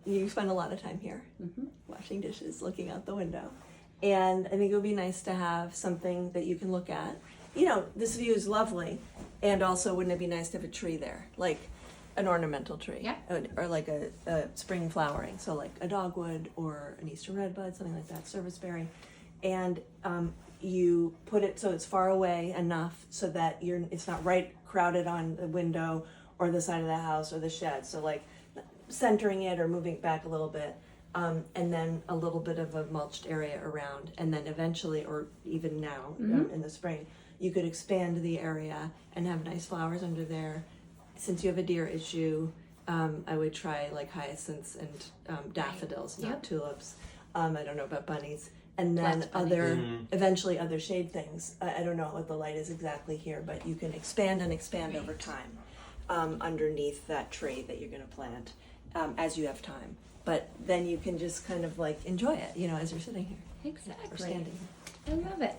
you spend a lot of time here, washing dishes, looking out the window. And I think it would be nice to have something that you can look at. You know, this view is lovely, and also wouldn't it be nice to have a tree there, like an ornamental tree, Yeah. or like a spring flowering, so like a dogwood or an eastern redbud, something like that, serviceberry, and you put it so it's far away enough so that it's not right crowded on the window or the side of the house or the shed. So like centering it or moving it back a little bit. And then a little bit of a mulched area around, and then eventually, or even now in the spring, you could expand the area and have nice flowers under there. Since you have a deer issue, I would try like hyacinths and daffodils, not tulips. I don't know about bunnies. And then eventually other shade things. I don't know what the light is exactly here, but you can expand and expand over time underneath that tree that you're going to plant as you have time. But then you can just kind of like enjoy it, you know, as you're sitting here. Exactly. Or standing here. I love it.